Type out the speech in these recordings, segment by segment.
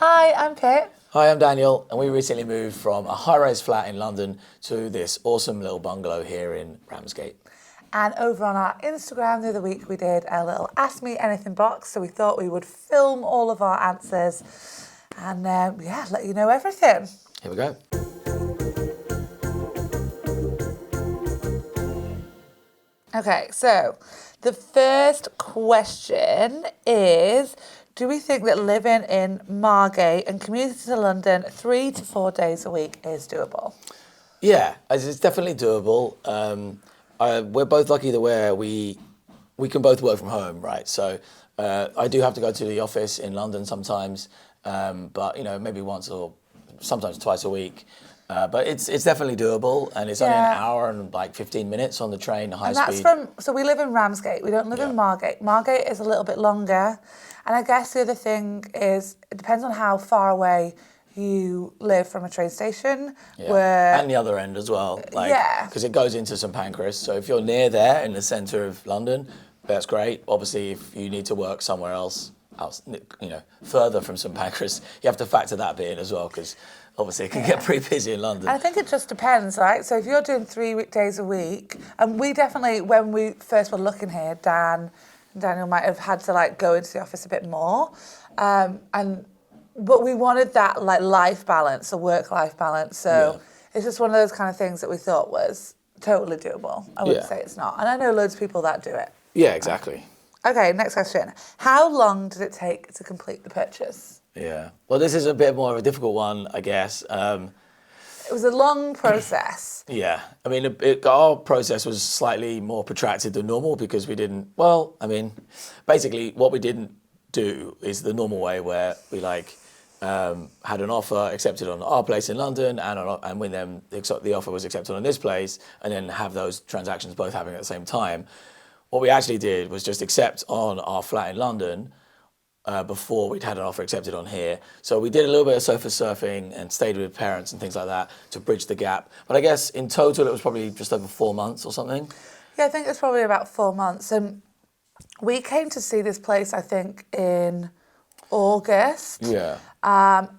Hi, I'm Kit. Hi, I'm Daniel, and we recently moved from a high-rise flat in London to this awesome little bungalow here in Ramsgate. And over on our Instagram the other week, we did a little Ask Me Anything box. So we thought we would film all of our answers and let you know everything. Here we go. Okay, so the first question is, do we think that living in Margate and commuting to London 3 to 4 days a week is doable? Yeah, it's definitely doable. We're both lucky that we can both work from home, right? So I do have to go to the office in London sometimes, but maybe once or sometimes twice a week. But it's definitely doable, and it's only an hour and like 15 minutes on the train, high speed. So we live in Ramsgate. We don't live in Margate. Margate is a little bit longer, and I guess the other thing is it depends on how far away you live from a train station. Yeah. And the other end as well. Because it goes into St Pancras. So if you're near there in the centre of London, that's great. Obviously, if you need to work somewhere else, further from St Pancras, you have to factor that bit in as well, because obviously it can get pretty busy in London. I think it just depends, right? So if you're doing 3 days a week, and we definitely, when we first were looking here, Daniel might have had to go into the office a bit more, but we wanted that life balance, a work-life balance. So it's just one of those kind of things that we thought was totally doable. I wouldn't say it's not, and I know loads of people that do it. Yeah, exactly. Okay, next question. How long did it take to complete the purchase? Yeah. Well, this is a bit more of a difficult one, I guess. It was a long process. Yeah. I mean, our process was slightly more protracted than normal because we didn't, basically what we didn't do is the normal way where we had an offer accepted on our place in London and when then the offer was accepted on this place, and then have those transactions both happening at the same time. What we actually did was just accept on our flat in London before we'd had an offer accepted on here. So we did a little bit of sofa surfing and stayed with parents and things like that to bridge the gap. But I guess in total it was probably just over 4 months or something. Yeah, I think it's probably about 4 months. And we came to see this place, I think, in August. Yeah.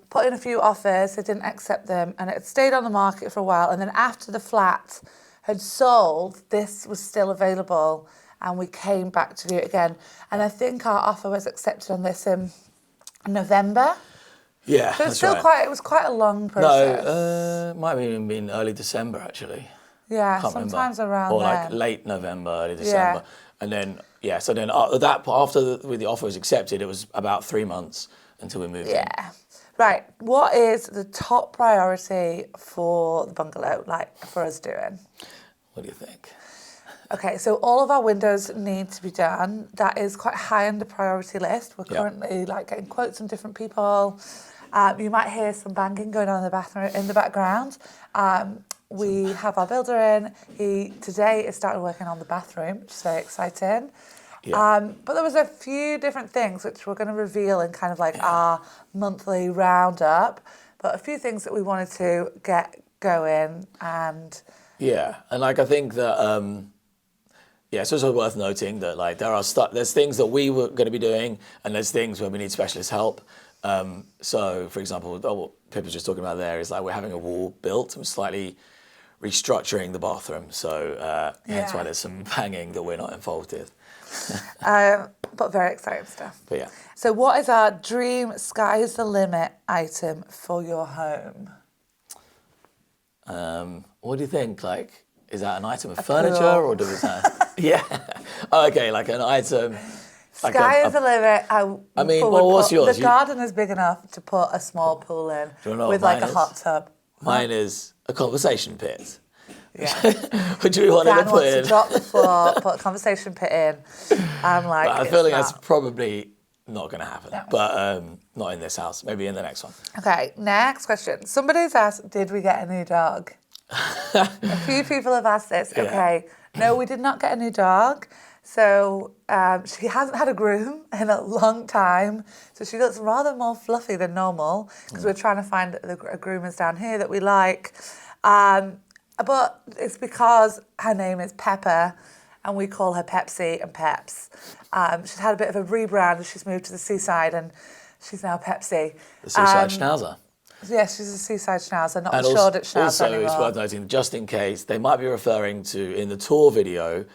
Put in a few offers, they didn't accept them, and it stayed on the market for a while. And then after the flat had sold, this was still available, and we came back to do it again. And I think our offer was accepted on this in November. Yeah, so it's still it was quite a long process. No, it might have even been early December, actually. Yeah, sometimes around or then. Late November, early December. And then, after the offer was accepted, it was about 3 months until we moved in. Yeah. Right, what is the top priority for the bungalow, for us doing? What do you think? Okay, so all of our windows need to be done. That is quite high on the priority list. We're currently getting quotes from different people. You might hear some banging going on in the background. We have our builder in. He today is starting working on the bathroom, which is very exciting. Yeah. But there was a few different things which we're going to reveal in kind of our monthly roundup. But a few things that we wanted to get going and... Yeah, and I think that... it's also worth noting that there's things that we were going to be doing, and there's things where we need specialist help. So, for example, what Pip was just talking about there is we're having a wall built and slightly restructuring the bathroom. So that's why there's some banging that we're not involved with. But very exciting stuff. But yeah. So what is our dream sky's the limit item for your home? What do you think? Is that an item of furniture or do we say? Yeah. Okay, an item. Sky is the limit. What's yours? The garden is big enough to put a small pool in with a hot tub. Mine is a conversation pit. Yeah. Which we wanted to put in. To drop the floor, put a conversation pit in. I feel like that's probably not going to happen. No. But not in this house. Maybe in the next one. Okay, next question. Somebody's asked, did we get a new dog? A few people have asked this. Yeah. Okay. No, we did not get a new dog. So she hasn't had a groom in a long time. So she looks rather more fluffy than normal because we're trying to find a groomers down here that we like. But it's because her name is Pepper and we call her Pepsi and Peps. She's had a bit of a rebrand. She's moved to the seaside and She's now Pepsi. The seaside schnauzer. Yes, she's a seaside schnauzer, not And the Shoreditch schnauzer also, anymore. it's worth noting, just in case, they might be referring to, in the tour video,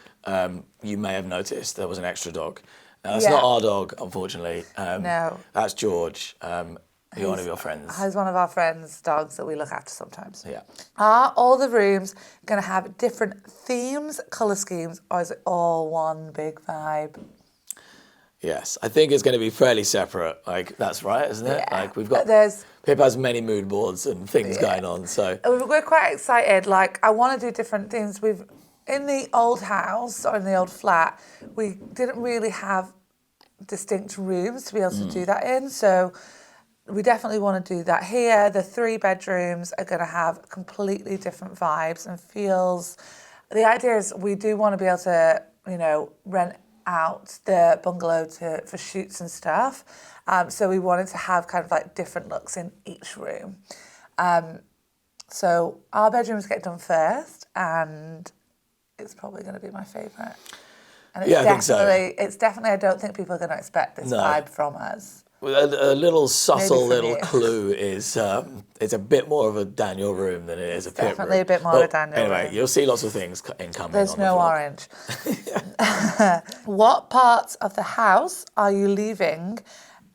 you may have noticed there was an extra dog. Now, that's not our dog, unfortunately. No. That's George, one of your friends. He's one of our friends' dogs that we look after sometimes. Yeah. Are all the rooms going to have different themes, colour schemes, or is it all one big vibe? Yes, I think it's going to be fairly separate. Like, that's right, isn't it? Yeah. Like, we've got... Pip has many mood boards and things going on, so... We're quite excited. Like, I want to do different things. In the old house, or in the old flat, we didn't really have distinct rooms to be able to do that in, so we definitely want to do that here. The 3 bedrooms are going to have completely different vibes and feels. The idea is we do want to be able to, rent out the bungalow for shoots and stuff. So we wanted to have kind of like different looks in each room. So our bedrooms get done first, and it's probably going to be my favourite. And it's I think so. It's definitely, I don't think people are going to expect this vibe from us. A little subtle little clue is it's a bit more of a Daniel room than it is a Pip room. Definitely a bit more of a Daniel room. Anyway, you'll see lots of things incoming. There's no orange. What parts of the house are you leaving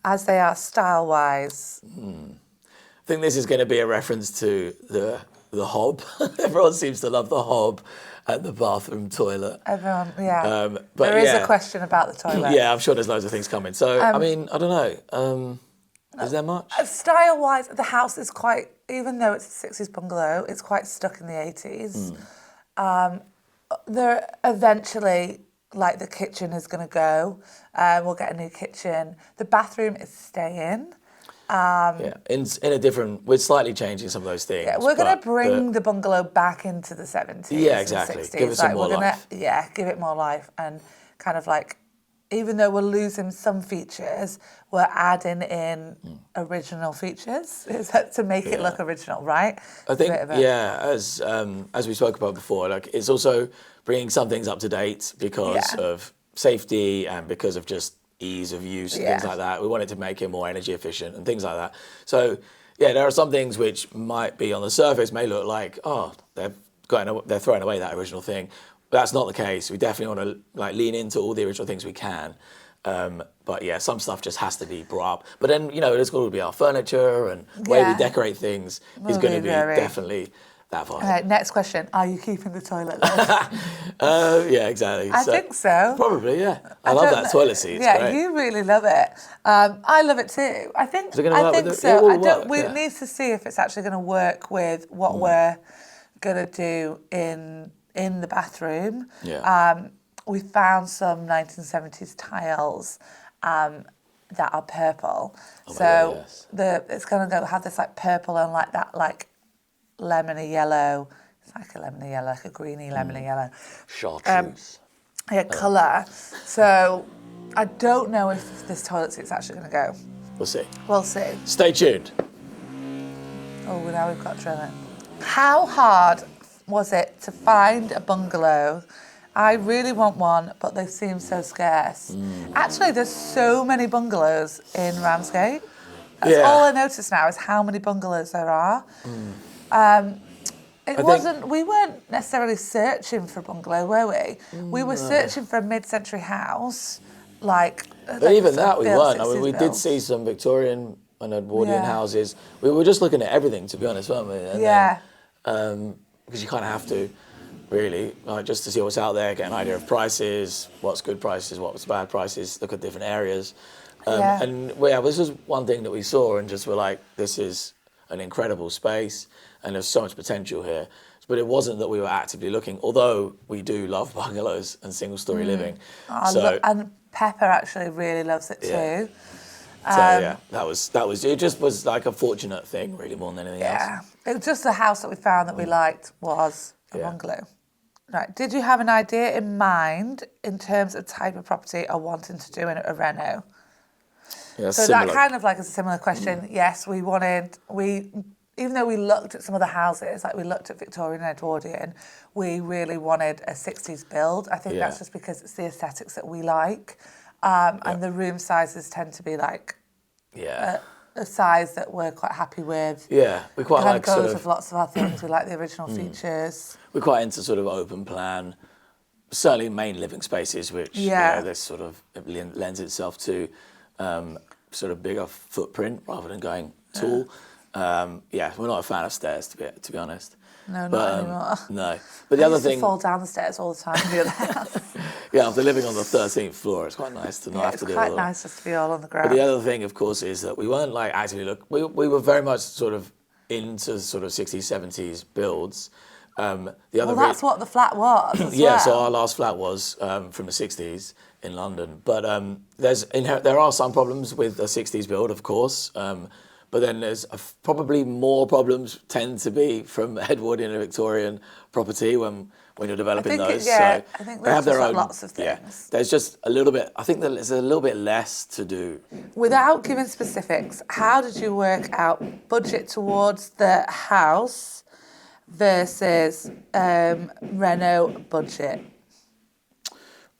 as they are style-wise? I think this is going to be a reference to the hob. Everyone seems to love the hob and the bathroom toilet. Everyone, yeah. But there is a question about the toilet. Yeah, I'm sure there's loads of things coming. So, I mean, I don't know. Is there much? Style-wise, the house is quite, even though it's a 60s bungalow, it's quite stuck in the 80s. There eventually, like, the kitchen is going to go. We'll get a new kitchen. The bathroom is staying. In a different, we're slightly changing some of those things. Yeah, we're going to bring the bungalow back into the 70s. Yeah, exactly. And 60s. Give it some more life. Yeah, give it more life, and kind of like, even though we're losing some features, we're adding in original features to make it look original, right? I think, as we spoke about before, like, it's also bringing some things up to date because of safety and because of just ease of use and things like that. We wanted to make it more energy efficient and things like that. So, there are some things which might be on the surface, may look like, they're throwing away that original thing. But that's not the case. We definitely want to lean into all the original things we can. But some stuff just has to be brought up. But then, it's going to be our furniture and the way we decorate things is going to be definitely that vibe. Okay, next question. Are you keeping the toilet lid? Yeah, exactly. I think so. Probably, yeah. I love that toilet seat. It's great. You really love it. I love it too. I think so. We need to see if it's actually going to work with what we're going to do in the bathroom. Yeah. We found some 1970s tiles that are purple. It's going to have this like purple and like that like lemony yellow. It's like a lemony yellow, like a greeny lemony yellow. Chartreuse. Colour. So I don't know if this toilet seat's actually going to go. We'll see. We'll see. Stay tuned. Oh, now we've got drilling. How hard was it to find a bungalow? I really want one, but they seem so scarce. Actually, there's so many bungalows in Ramsgate. That's all I notice now is how many bungalows there are. We weren't necessarily searching for a bungalow, were we? We were searching for a mid-century house, but even that we weren't. I mean, we did see some Victorian and Edwardian houses. We were just looking at everything, to be honest, weren't we? And because you kind of have to, really, just to see what's out there, get an idea of prices, what's good prices, what's bad prices, look at different areas. And this was one thing that we saw and just were like, this is an incredible space and there's so much potential here. But it wasn't that we were actively looking, although we do love bungalows and single-story living. And Pepper actually really loves it too. That was it. Just was like a fortunate thing, really, more than anything else. Yeah, it was just the house that we found that we liked was a bungalow. Right. Did you have an idea in mind in terms of type of property or wanting to do in a reno? Yeah, so similar. that kind of like a similar question. Yes, even though we looked at some of the houses, like we looked at Victorian and Edwardian, we really wanted a 60s build. I think that's just because it's the aesthetics that we like. And the room sizes tend to be like Yeah. a size that we're quite happy with. Yeah, we quite Kind of like goes sort with of, lots of our things. We like the original features. we're quite into sort of open plan, certainly main living spaces, which, Yeah. this sort of lends itself to sort of bigger footprint rather than going tall. We're not a fan of stairs, to be honest. No, But, not anymore. No. But the I other used to thing, fall down the stairs all the time in the other house. after living on the 13th floor, it's quite nice to not Yeah, have it's to deal with quite all that. nice just to be all on the But ground. the other thing, of course, is that we weren't like actively we were very much sort of into sort of 60s, 70s builds. The other Well, that's what the flat was as yeah, well. so our last flat was from the 60s in London. But there are some problems with a 60s build, of course. But then there's probably more problems tend to be from Edward in a Victorian property when you're developing those. I So think they have there's their just own lots of Yeah, things. there's just a little bit. I think that there's a little bit less to do. Without giving specifics, how did you work out budget towards the house versus reno budget?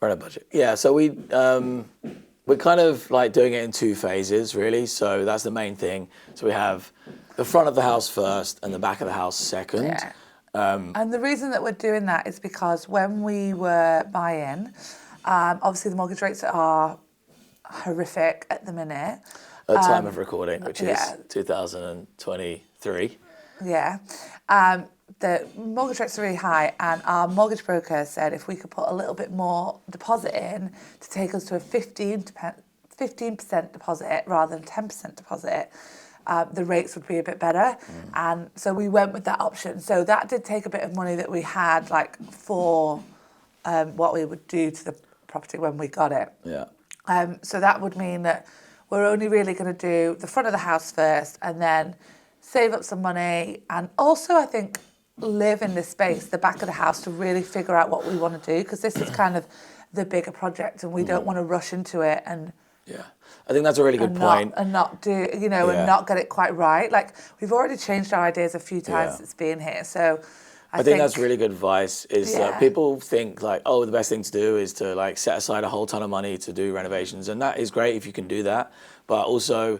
Run a budget. Yeah, so we're kind of like doing it in two phases, really. So that's the main thing. So we have the front of the house first and the back of the house second. Yeah. And the reason that we're doing that is because when we were buying, obviously the mortgage rates are horrific at the minute. At time of recording, which is yeah. 2023. Yeah. The mortgage rates are really high, and our mortgage broker said if we could put a little bit more deposit in to take us to a 15% deposit rather than 10% deposit, the rates would be a bit better. And so we went with that option. So that did take a bit of money that we had like for what we would do to the property when we got it. Yeah. So that would mean that we're only really going to do the front of the house first and then save up some money, and also I think live in this space, the back of the house, to really figure out what we want to do, because this is kind of the bigger project and we don't want to rush into it and I think that's a really good point. not do, and not get it quite right. Like, we've already changed our ideas a few times since being here. So I think that's really good advice, is that Yeah. people think like, oh, the best thing to do is to like set aside a whole ton of money to do renovations. And that is great if you can do that. But also,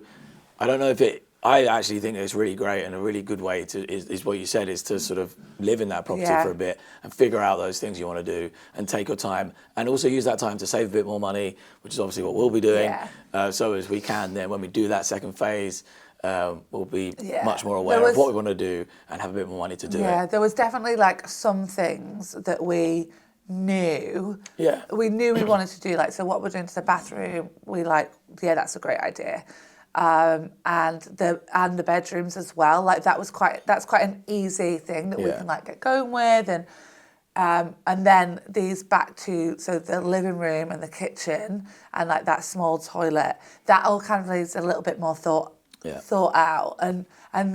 I don't know if I actually think it's really great, and a really good way is what you said, is to sort of live in that property for a bit and figure out those things you want to do and take your time, and also use that time to save a bit more money, which is obviously what we'll be doing. So as we can then, when we do that second phase, we'll be much more aware of what we want to do and have a bit more money to do it. Yeah, there was definitely like some things that we knew. Yeah. We knew we wanted to do, like, so what we're doing to the bathroom, we like, that's a great idea. And the bedrooms as well. Like, that's quite an easy thing that we can like get going with, and then these back to, so the living room and the kitchen and like that small toilet, that all kind of needs a little bit more thought out, and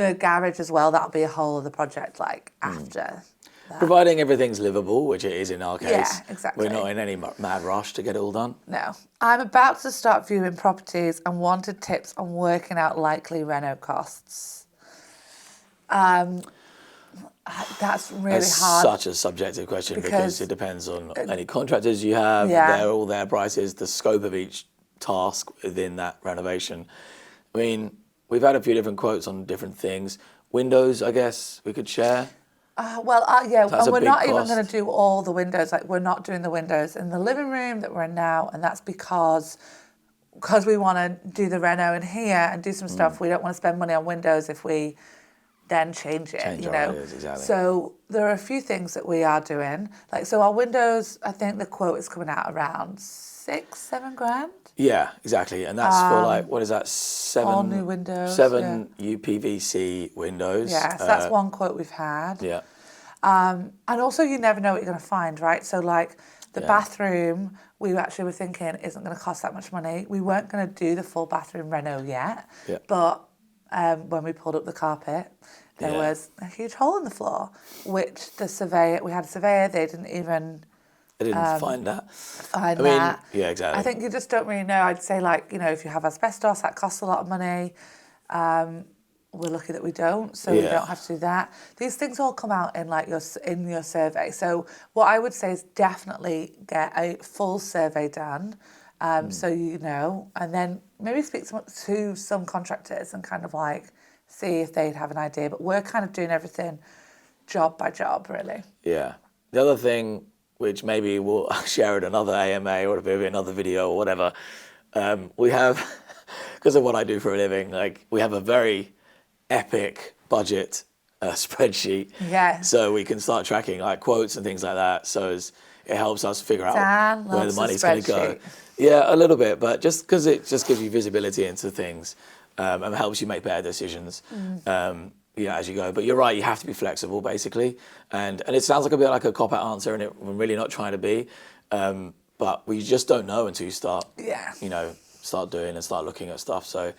the garage as well. That'll be a whole other project like after. Providing everything's livable, which it is in our case. Yeah, exactly. We're not in any mad rush to get it all done. No. I'm about to start viewing properties and wanted tips on working out likely reno costs. That's really hard. Such a subjective question, because it depends on any contractors you have, all their prices, the scope of each task within that renovation. I mean, we've had a few different quotes on different things. Windows, I guess, we could share. And That's a we're big not even cost. going to do all the windows. Like, we're not doing the windows in the living room that we're in now, and that's because we want to do the reno in here and do some stuff. We don't want to spend money on windows if we then change it, Change our ideas, exactly. So there are a few things that we are doing. Like, so our windows, I think the quote is coming out around $6-7 grand. Yeah, exactly. And that's for like, what is that? 7 all new windows, 7 UPVC windows. Yeah, so that's one quote we've had. Yeah. And also, you never know what you're going to find, right? So like the bathroom, we actually were thinking isn't going to cost that much money. We weren't going to do the full bathroom reno yet, but when we pulled up the carpet, there was a huge hole in the floor, which we had a surveyor, they didn't even... I didn't find that. Yeah, exactly. I think you just don't really know. I'd say, like, if you have asbestos, that costs a lot of money. We're lucky that we don't, so we don't have to do that. These things all come out in like in your survey. So what I would say is definitely get a full survey done. So you know, and then maybe speak to some contractors and kind of like see if they'd have an idea. But we're kind of doing everything job by job, really. Yeah. The other thing, which maybe we'll share in another AMA or maybe another video or whatever, we have, because of what I do for a living, like we have a very epic budget spreadsheet. Yeah. So we can start tracking like quotes and things like that. So it helps us figure out Dan where the loves money's a going to go. spreadsheet. Yeah, a little bit, but just because it just gives you visibility into things and helps you make better decisions. As you go. But you're right, you have to be flexible, basically. And it sounds like a bit like a cop-out answer, and I'm really not trying to be. But we just don't know until you start, start doing and start looking at stuff. So,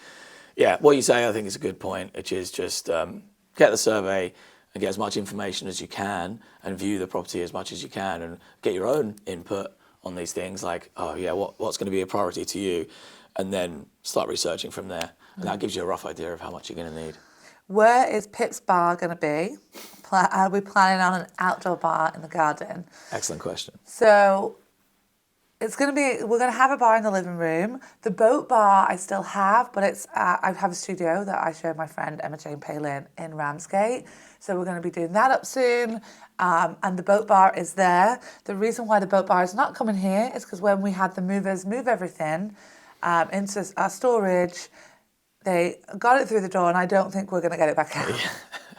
yeah, what you say, I think is a good point, which is just get the survey and get as much information as you can and view the property as much as you can and get your own input on these things like, what's going to be a priority to you? And then start researching from there. And that gives you a rough idea of how much you're going to need. Where is Pip's bar going to be? Are we planning on an outdoor bar in the garden? Excellent question. So it's going to be, we're going to have a bar in the living room. The boat bar I still have, but it's I have a studio that I showed my friend Emma Jane Palin in Ramsgate. So we're going to be doing that up soon. And the boat bar is there. The reason why the boat bar is not coming here is because when we had the movers move everything into our storage, they got it through the door, and I don't think we're going to get it back out,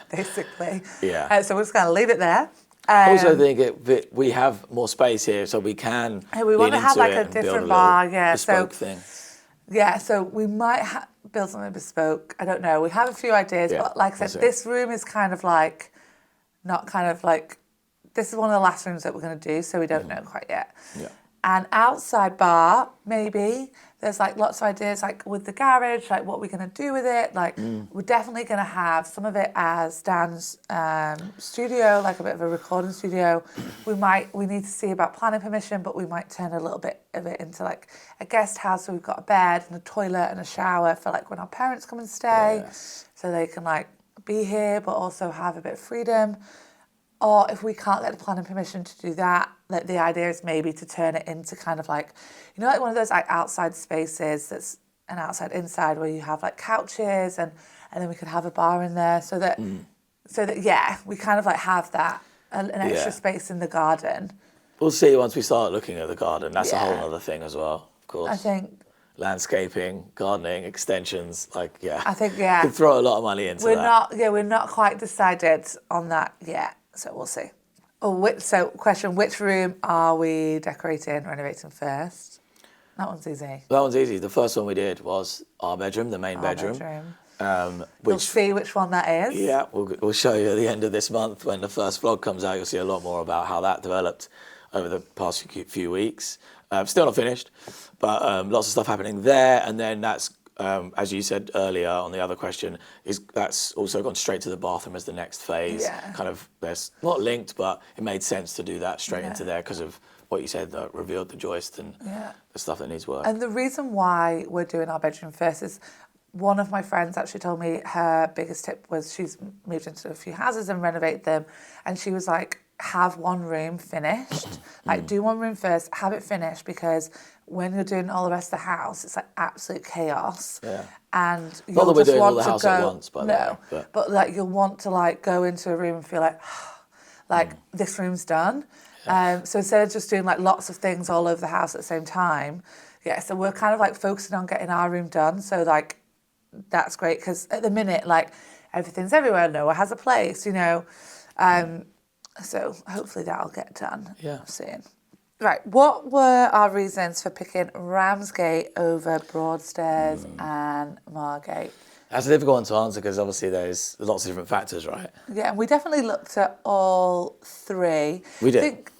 basically. Yeah. So we're just going to leave it there. Also, I think we have more space here, so we can. We want to have like a different bar, bespoke thing. Yeah, so we might build something bespoke. I don't know. We have a few ideas, but like I said, this room is kind of like, not kind of like, this is one of the last rooms that we're going to do, so we don't know quite yet. Yeah. An outside bar, maybe. There's like lots of ideas, like with the garage, like what we're going to do with it. Like we're definitely going to have some of it as Dan's studio, like a bit of a recording studio. We need to see about planning permission, but we might turn a little bit of it into like a guest house. So we've got a bed and a toilet and a shower for like when our parents come and stay, so they can like be here, but also have a bit of freedom. Or if we can't get the planning permission to do that, like the idea is maybe to turn it into kind of like, like one of those like outside spaces that's an outside inside where you have like couches and then we could have a bar in there so that we kind of like have that an extra space in the garden. We'll see once we start looking at the garden. That's a whole other thing as well, of course. I think landscaping, gardening, extensions, I think you could throw a lot of money into that. We're not quite decided on that yet. So we'll see. Question, which room are we decorating, renovating first? That one's easy. That one's easy. The first one we did was our bedroom, the main bedroom. You'll see which one that is. Yeah, we'll show you at the end of this month when the first vlog comes out. You'll see a lot more about how that developed over the past few weeks. Still not finished, but lots of stuff happening there. And then that's, as you said earlier on the other question, that's also gone straight to the bathroom as the next phase. Yeah. Kind of, there's not linked, but it made sense to do that straight into there because of what you said, that revealed the joist and the stuff that needs work. And the reason why we're doing our bedroom first is one of my friends actually told me her biggest tip was she's moved into a few houses and renovated them, and she was like, have one room finished. Like, do one room first, have it finished, because when you're doing all the rest of the house, it's like absolute chaos. Yeah. And Not that we're doing all the house at once, by the way. But like you'll want to like go into a room and feel like, this room's done. So instead of just doing like lots of things all over the house at the same time, so we're kind of like focusing on getting our room done. So like that's great, because at the minute, like everything's everywhere, nowhere has a place, so hopefully that'll get done soon. Right, what were our reasons for picking Ramsgate over Broadstairs and Margate? That's a difficult one to answer because obviously there's lots of different factors, right? Yeah, and we definitely looked at all three. We did. I think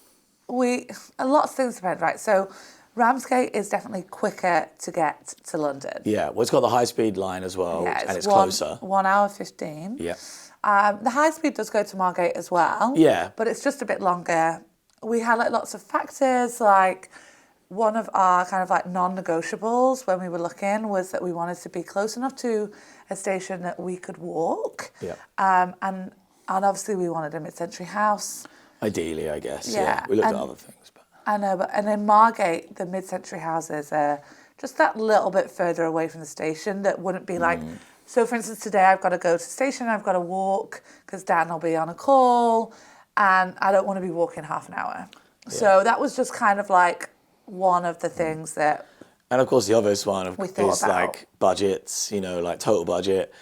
a lot of things depend, right? So Ramsgate is definitely quicker to get to London. Yeah, well, it's got the high-speed line as well, and it's closer. 1 hour 15. Yeah. The high speed does go to Margate as well. Yeah. But it's just a bit longer. We had like lots of factors, like one of our kind of like non-negotiables when we were looking was that we wanted to be close enough to a station that we could walk. Yeah. And obviously we wanted a mid-century house. Ideally, I guess. Yeah. We looked at other things. But I know, and in Margate, the mid-century houses are just that little bit further away from the station that wouldn't be like... So, for instance, today I've got to go to the station, I've got to walk because Dan will be on a call, and I don't want to be walking half an hour. Yeah. So that was just kind of like one of the things that... And of course, the obvious one is about. like budgets, like total budget.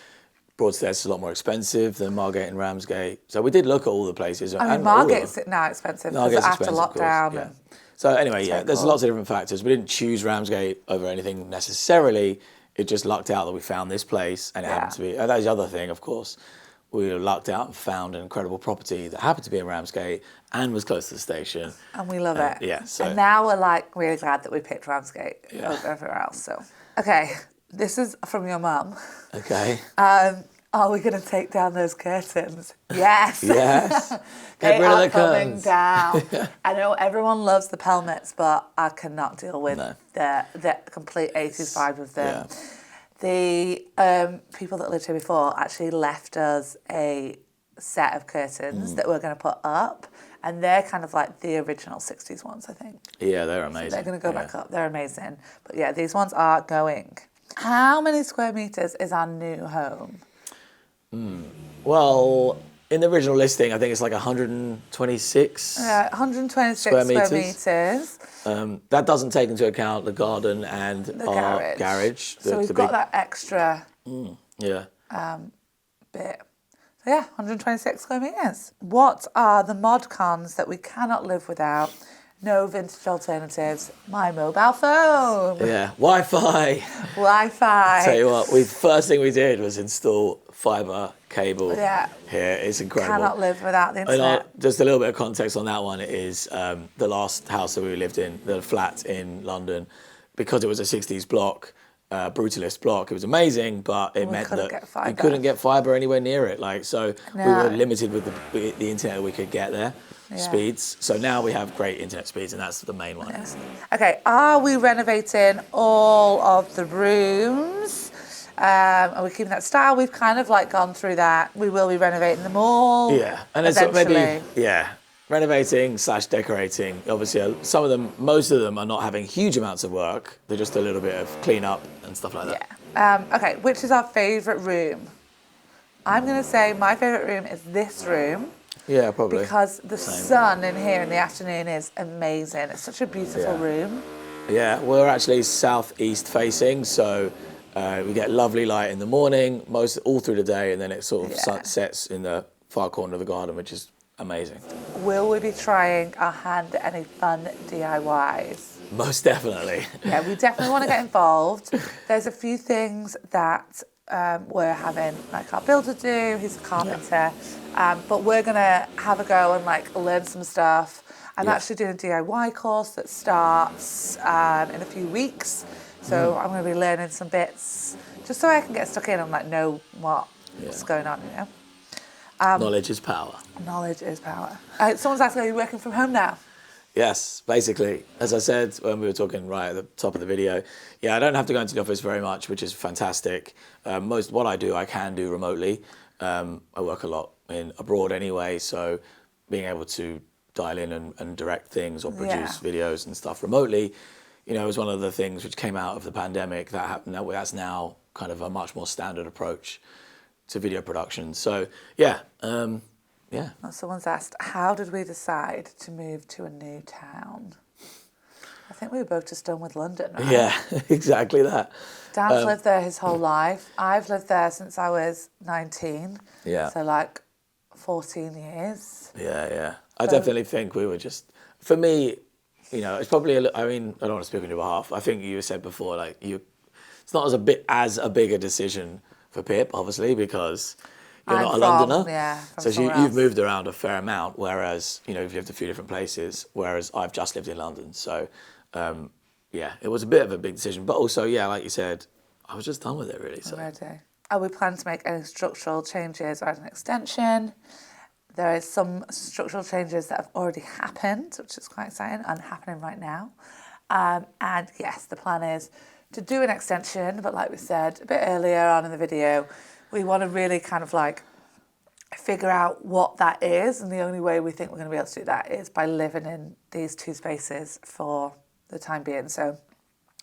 Broadstairs is a lot more expensive than Margate and Ramsgate. So we did look at all the places. I mean, Margate's now expensive because after lockdown. Yeah. So anyway, there's lots of different factors. We didn't choose Ramsgate over anything necessarily. It just lucked out that we found this place, and it happened to be. And that's the other thing, of course. We lucked out and found an incredible property that happened to be in Ramsgate and was close to the station. And we love it. Yeah. So, and now we're like really glad that we picked Ramsgate over everywhere else. So, okay, this is from your mum. Okay. Are we going to take down those curtains? Yes. Yes. They are coming down. I know everyone loves the pelmets, but I cannot deal with the complete 80s vibe of them. Yeah. The people that lived here before actually left us a set of curtains that we're going to put up, and they're kind of like the original 60s ones, I think. Yeah, they're amazing. So they're going to go back up. They're amazing. But yeah, these ones are going. How many square meters is our new home? Well, in the original listing, I think it's like 126. Yeah, 126 square meters. That doesn't take into account the garden and our garage. So we've got that extra bit. So yeah, 126 square meters. What are the mod cons that we cannot live without? No vintage alternatives. My mobile phone. Yeah, Wi-Fi. Wi-Fi. Tell you what, first thing we did was install fibre cable here. It's incredible. Cannot live without the internet. Just a little bit of context on that one is the last house that we lived in, the flat in London, because it was a 60s block, brutalist block. It was amazing, but it meant that we couldn't get fibre anywhere near it. We were limited with the internet that we could get there. Speeds. So now we have great internet speeds, and that's the main one. Yeah. Okay, are we renovating all of the rooms? Are we keeping that style? We've kind of gone through that. We will be renovating them all. Yeah, and it's maybe renovating / decorating. Obviously, most of them are not having huge amounts of work. They're just a little bit of clean up and stuff like that. Yeah. Okay, which is our favourite room? I'm going to say my favourite room is this room. Yeah, probably. Because the sun in here in the afternoon is amazing. It's such a beautiful room. Yeah, we're actually southeast facing, so we get lovely light in the morning, all through the day, and then it sort of sets in the far corner of the garden, which is amazing. Will we be trying our hand at any fun DIYs? Most definitely. Yeah, we definitely want to get involved. There's a few things that we're having our builder do. He's a carpenter. But we're going to have a go and learn some stuff. I'm actually doing a DIY course that starts in a few weeks. So I'm going to be learning some bits just so I can get stuck in and know what's going on, Knowledge is power. Knowledge is power. Someone's asking, are you working from home now? Yes, basically. As I said when we were talking right at the top of the video, I don't have to go into the office very much, which is fantastic. What I do, I can do remotely. I work a lot abroad anyway, so being able to dial in and direct things or produce videos and stuff remotely, is one of the things which came out of the pandemic that happened. That's now kind of a much more standard approach to video production. So Someone's asked, how did we decide to move to a new town? I think we were both just done with London, right? Yeah, exactly that. Dan's lived there his whole life. I've lived there since I was 19. Yeah. So 14 years. Yeah. I definitely think we were just, for me, it's probably, I don't want to speak on your behalf. I think you said before, it's not as a bigger decision for Pip, obviously, because you're not a Londoner. Yeah, so you've moved around a fair amount, whereas, you've lived a few different places, whereas I've just lived in London. So, it was a bit of a big decision. But also, like you said, I was just done with it, really. So. Ready. Are we planning to make any structural changes or add an extension? There is some structural changes that have already happened, which is quite exciting, and happening right now. And yes, the plan is to do an extension, but like we said a bit earlier on in the video, we want to really kind of figure out what that is, and the only way we think we're going to be able to do that is by living in these two spaces for the time being. So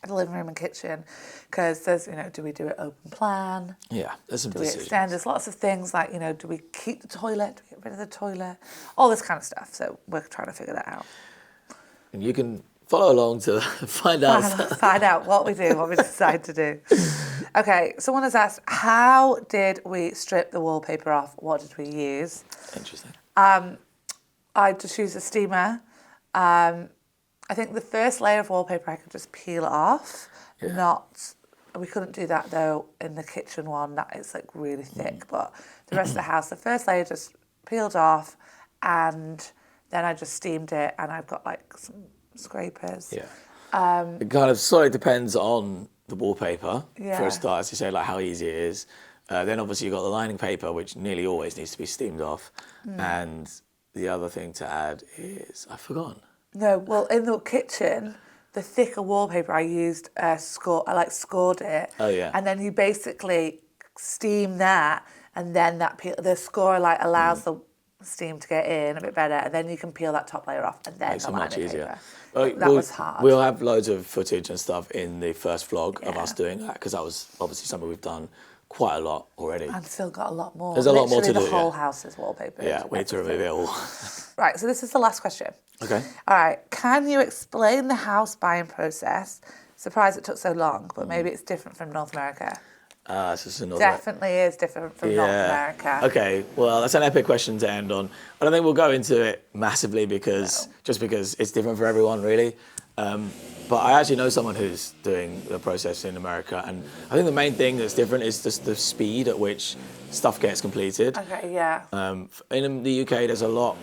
the living room and kitchen, because there's, do we do it open plan? Yeah, there's some Do we decisions. extend? There's lots of things like, do we keep the toilet? Do we get rid of the toilet? All this kind of stuff. So we're trying to figure that out. And you can follow along to find out. Find out what we do, what we decide to do. Okay, someone has asked, how did we strip the wallpaper off? What did we use? Interesting. I just used a steamer. I think the first layer of wallpaper I could just peel off. Yeah. We couldn't do that though in the kitchen one. That is like really thick. But the rest of the house, the first layer just peeled off, and then I just steamed it, and I've got like some scrapers. Yeah. It kind of sort of depends on the wallpaper Yeah. for a start, as you say, like how easy it is. Then obviously you've got the lining paper, which nearly always needs to be steamed off. And the other thing to add is, I've forgotten. No, well, in the kitchen, the thicker wallpaper I used, I scored it. Oh, yeah. And then you basically steam that, and then the score allows the steam to get in a bit better, and then you can peel that top layer off, and then Makes the it much lining easier. paper. Well, That was hard. We'll have loads of footage and stuff in the first vlog of Yeah. us doing that, because that was obviously something we've done quite a lot already. I've still got a lot more. There's a lot more to Literally do, the whole yeah. house is wallpaper. Yeah, we need to remove it all. Right, so this is the last question. Okay. All right, can you explain the house buying process? Surprised it took so long, but maybe it's different from North America. It's just another. Definitely is different from North America. Okay, well, that's an epic question to end on. I don't think we'll go into it massively because it's different for everyone, really. But I actually know someone who's doing the process in America, and I think the main thing that's different is just the speed at which stuff gets completed. Okay, yeah. In the UK, there's a lot.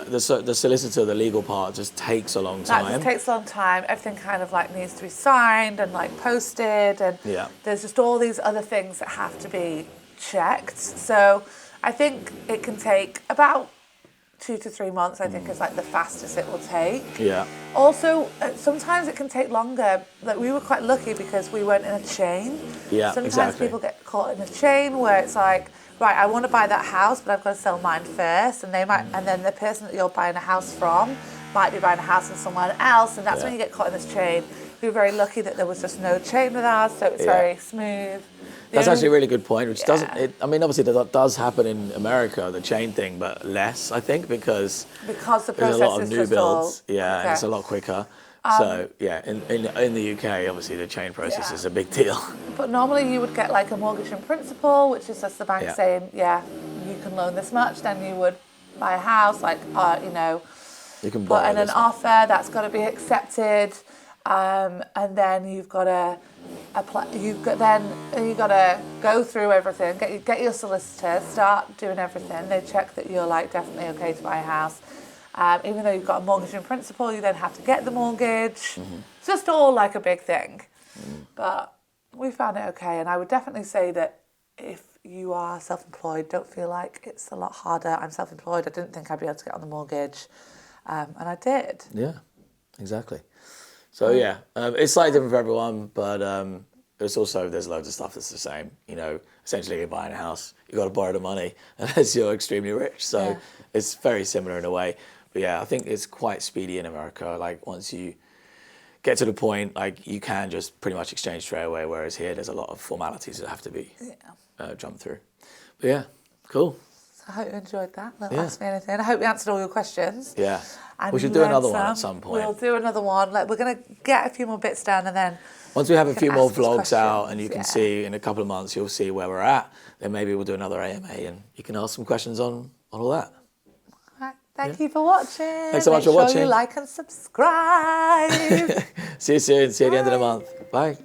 The solicitor, the legal part, just takes a long time. That just takes a long time. Everything kind of needs to be signed and posted, and Yeah. there's just all these other things that have to be checked. So I think it can take about 2 to 3 months. I think is the fastest it will take. Yeah. Also, sometimes it can take longer. We were quite lucky because we weren't in a chain. Yeah, Sometimes exactly. people get caught in a chain where it's right, I want to buy that house, but I've got to sell mine first, and and then the person that you're buying a house from might be buying a house from someone else, and that's when you get caught in this chain. We were very lucky that there was just no chain with ours, so it's very smooth. That's actually a really good point, which obviously that does happen in America, the chain thing, but less, I think, because the there's process a lot of is new just builds. all, And okay. it's a lot quicker. So, in the UK, obviously, the chain process is a big deal. But normally you would get a mortgage in principle, which is just the bank saying, you can loan this much. Then you would buy a house, You can put buy in an offer that's got to be accepted, and then you've got to apply. You've got to go through everything. Get your solicitor, start doing everything. They check that you're definitely okay to buy a house. Even though you've got a mortgage in principle, you then have to get the mortgage. It's just all a big thing. But we found it okay, and I would definitely say that if you are self-employed, don't feel like it's a lot harder. I'm self-employed. I didn't think I'd be able to get on the mortgage, and I did. Yeah, exactly. So it's slightly different for everyone, but it's also, there's loads of stuff that's the same. Essentially you're buying a house, you've got to borrow the money unless you're extremely rich. So it's very similar in a way. But I think it's quite speedy in America. Once you get to the point, you can just pretty much exchange straight away, whereas here there's a lot of formalities that have to be jumped through. But cool. So I hope you enjoyed that. Don't ask me anything. I hope we answered all your questions. Yeah. And We should you do learned another one at some point. We'll do another one. We're going to get a few more bits done, and then Once we have a can few more ask us vlogs out and questions, you can see in a couple of months, you'll see where we're at, then maybe we'll do another AMA and you can ask some questions on all that. Right, thank you for watching. Thanks so much for Make sure watching. you like and subscribe. See you soon. See you at the end of the month. Bye.